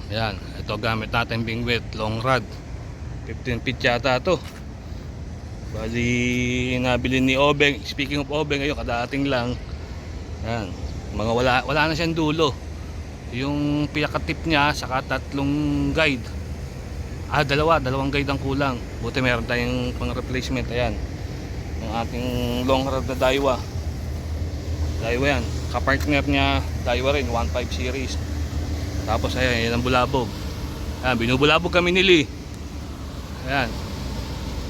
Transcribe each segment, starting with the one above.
Ayan, ito gamit natin bingwit, long rod. 15 feet yata to. Bali, nabili ni Obeng. Speaking of Obeng, ayun, kadating lang. Ayan, mga wala na siyang dulo. Yung pinaka-tip niya, saka tatlong guide. Dalawang guide ang kulang. Buti meron tayong pang replacement. Ayan, yung ating long rod na Daiwa. Daiwa yan. Kapartner niya, Daiwa rin, 1.5 series. Tapos ayan, yan ang bulabog. Ayan, binubulabog kami nili. Ayan.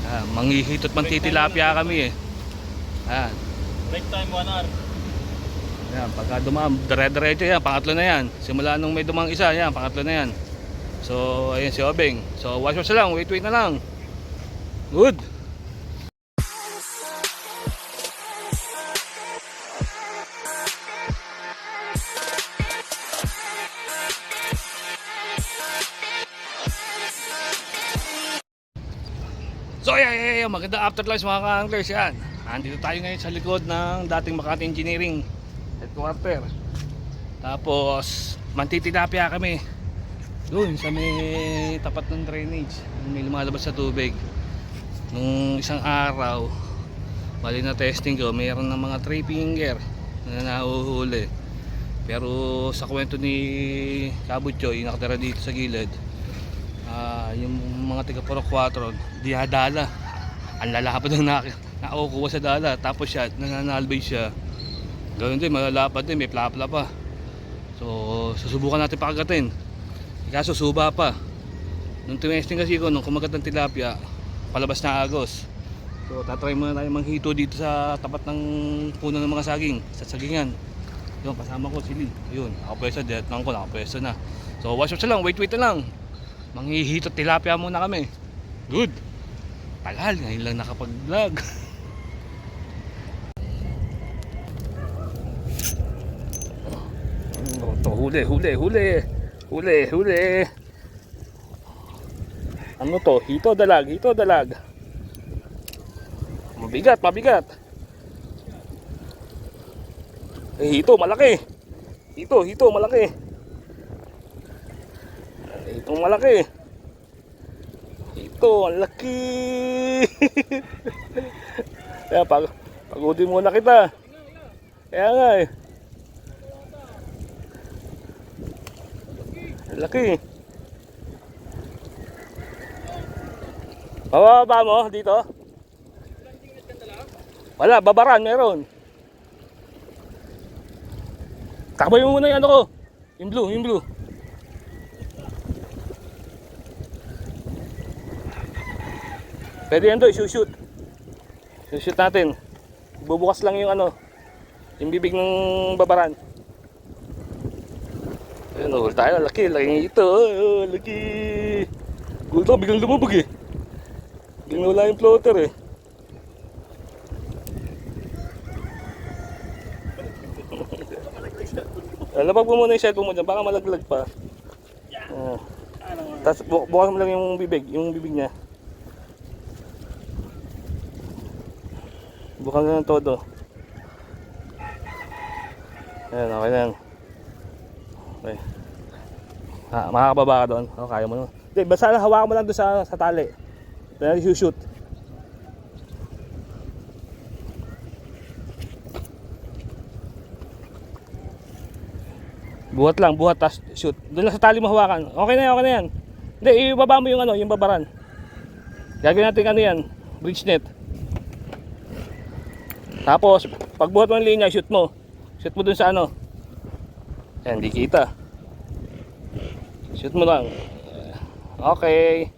Ayan, manghihit at mantitilapia kami eh. Ayan. Break time 1 hour. Ayan, pagka dumam, dire-diretso yan, pangatlo na yan. Simula nung may dumang isa, yan, pangatlo na yan. So, ayun si Obeng. So, watch lang, wait na lang. Good. So ayan, maganda after lunch mga ka-anglers yan. Andito tayo ngayon sa likod ng dating Makati Engineering Headquarter. Tapos mantitilapia kami doon sa may tapat ng drainage. May lumalabas sa tubig. Nung isang araw, bali na testing ko, mayroon ng mga 3 finger na nahuhuli. Pero sa kwento ni Kabutyo, yung nakatira dito sa gilid, yung mga taga Puro 4 di hadala, ang lalapad ng nakukuha sa dala, tapos siya nananalbay siya, ganoon din, malalapad din, may plapla pa. So susubukan natin pakagatin, kaso suba pa. Nung tumesting kasi ko, nung kumagat ng tilapia, palabas na agos. So tatry muna tayo manghito dito sa tapat ng puno ng mga saging, sa sagingan. Yun, kasama ko si Lee, yun, nakapwesto, diretnang ko, nakapwesto na. So watch out lang, wait na lang. Manghihito tilapia muna kami. Good. Tagal, ngayon lang nakapag-vlog. Ito, huli. Ano to? Hito dalag. Mabigat. Hito, malaki. Hito, malaki. Itong malaki. Ito, ang laki. Kaya pagodin muna kita. Kaya nga eh. Ang laki. Bababa mo dito? Wala, babaran meron. Takbay mo muna yung ano ko. Yung blue. Pwede yan doon, shoot natin. Bubukas lang yung ano, yung bibig ng babaran. Ayun, huli tayo, laki ito, laki. Gulo to, biglang lumubog eh. Biglang wala yung floater eh. Lapag mo muna yung cellphone mo dyan, baka malaglag pa. Tapos bukas mo lang yung bibig niya. Bukan na ng todo. Ayan, okay na yan. Okay. Makakababa ka doon. Kaya mo naman. Hindi, basta hawakan mo lang doon sa tali. Then you shoot. Buhat lang, tas shoot. Doon lang sa tali mo hawakan. Okay na yan. Hindi, ibaba mo yung ano, yung babaran. Gagawin natin ano yan, bridge net. Tapos, pagbuhat mo ng linya, shoot mo dun sa ano. Ayan, hindi kita. Shoot mo lang. Okay.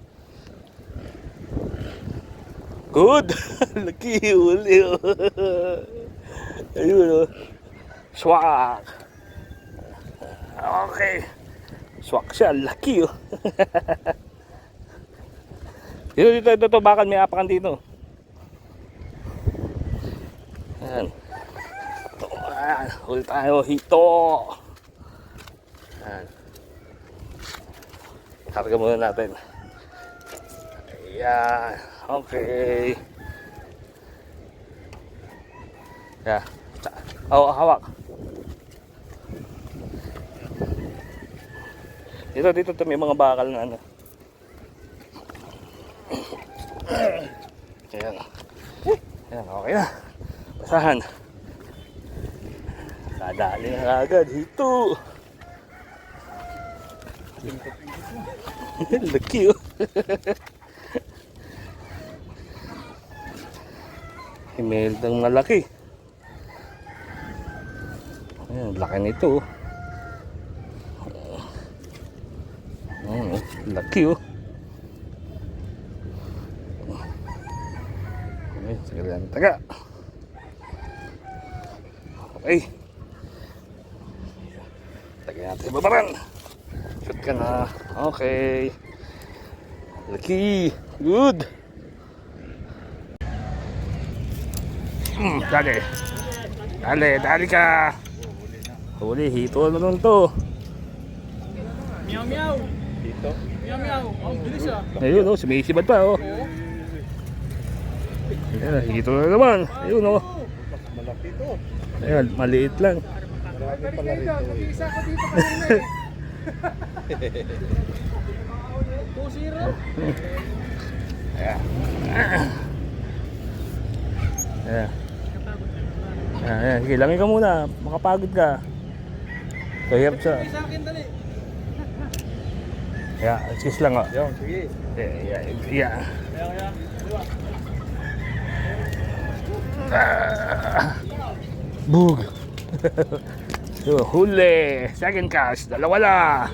Good. Laki, uli. Ayun, swak. Okay. Swak siya, laki. Dito, bakal may apakan dito. Ayan. Huli tayo, hito. Ayan. Karga muna natin. Ayan. Okay. Yeah. Hawak. Dito may mga bakal na ano. Ayan. Ayan, okay na. Basahan. Dadali na agad. Hito. Laki oh. Imeldang malaki. Ayan, laki nito oh. Laki oh. Okay, sige lang taga. Okay. Tagay natin sa babaran. Shoot ka na. Okay. Laki. Good. Dali ka. Huli, hito na nun to. Meow meow. Dito. Meow meow. Ang bilis ah. Ayun oh, sumisibad pa oh. Ayan, hito na naman. Ayun oh. Malaki to. Ayan, maliit lang. Marami pala rito. Mag-isa ko dito kanina eh. 2-0. Ayan. Ayan. Ayan, sige, langin ka muna. Makapagod ka. So, hirap siya. Sa akin dali. Yeah, excuse lang oh. Yung, sige. Yeah. Bug. So, huli. Second cast. Dalawa na.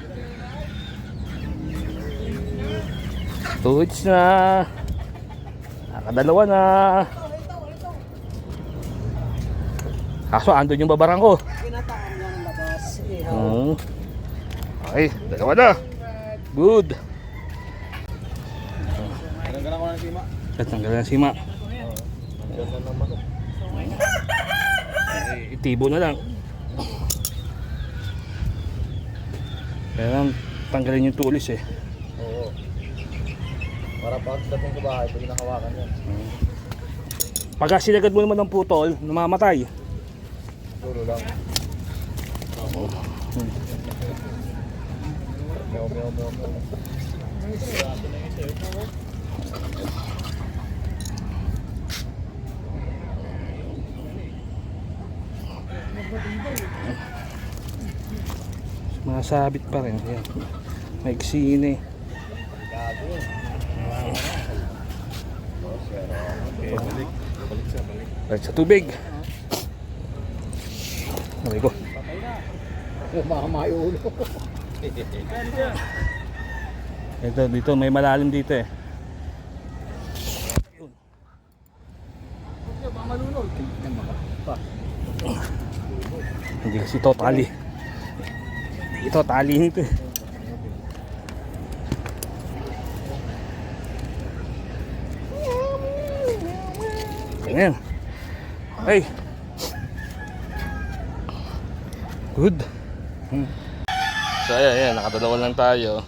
2 hits na. Nakadalawa na. Kaso, andun yung babarang ko. Kinataan lang ang labas. Okay, dalawa na. Good. Tanggalan ko ng sima. Tatanggalan ng sima. Tanggalan ng manok. Itibo na lang. Kailangan tanggalin yung tulis eh. Oo. Para pagdating sa bahay, pwede nakawakan yan. Pagka sinagad mo naman ng putol, namamatay. Puro lang. Meow, meow, meow, meow. Masabit pa rin. Ayan. Maigsiin eh. Gago yun. Balik. Balik siya, balik. Balik sa tubig. Okay ko. Mamay ulo. Ito, dito may malalim dito eh. Malunod. Hindi kasi totally. Ito tali nito eh. Ayan. Okay. Good. So ayan, nakadalawa lang tayo.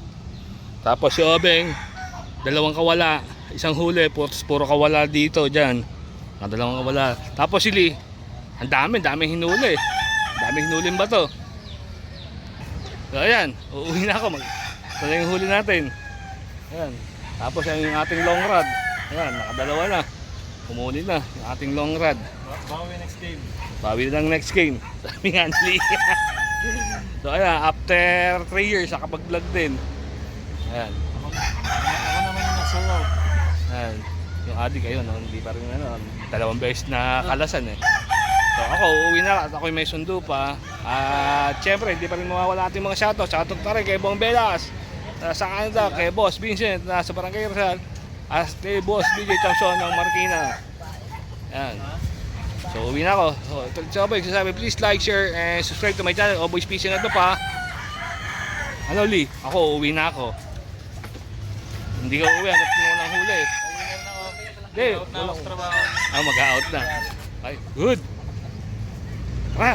Tapos si Obeng, dalawang kawala, isang huli, puro kawala dito dyan. Nakadalawang kawala. Tapos si Lee, ang daming hinuli. Daming hinulin ba to? So ayan, uuwi na ako. Ito na yung huli natin. Ayan. Tapos yan yung ating long rod. Ayan, nakadalawa na. Kumuli na yung ating long rod. Bawi next game. Bawi na ng next game. Sabi nga ni So ayan, after 3 years, nakapag-vlog din. Ayan. Ako naman yung nagsayaw. Ayan. Yung adik ayun, no? Hindi pa rin ano, 2 beses na kalasan eh. So ako, uuwi na at ako'y may sundo pa. At syempre, hindi pa rin mawawala ating mga shoutout. Shoutout pa rin kay Bong Belas, sa Canada, kay Boss Vincent, sa Barangay Rizal, at kay Boss DJ Chamson ng Marikina. Ayan. So uwi na ako. So Oboy, sasabi, please like, share, and subscribe to my channel. Oboy's Fishing at pa. Ano Lee? Ako, uuwi na ako. Hindi ka uuwi hanggat mo ng huli. Hindi, walang trabaho. mag-out na. Okay, good. Tara!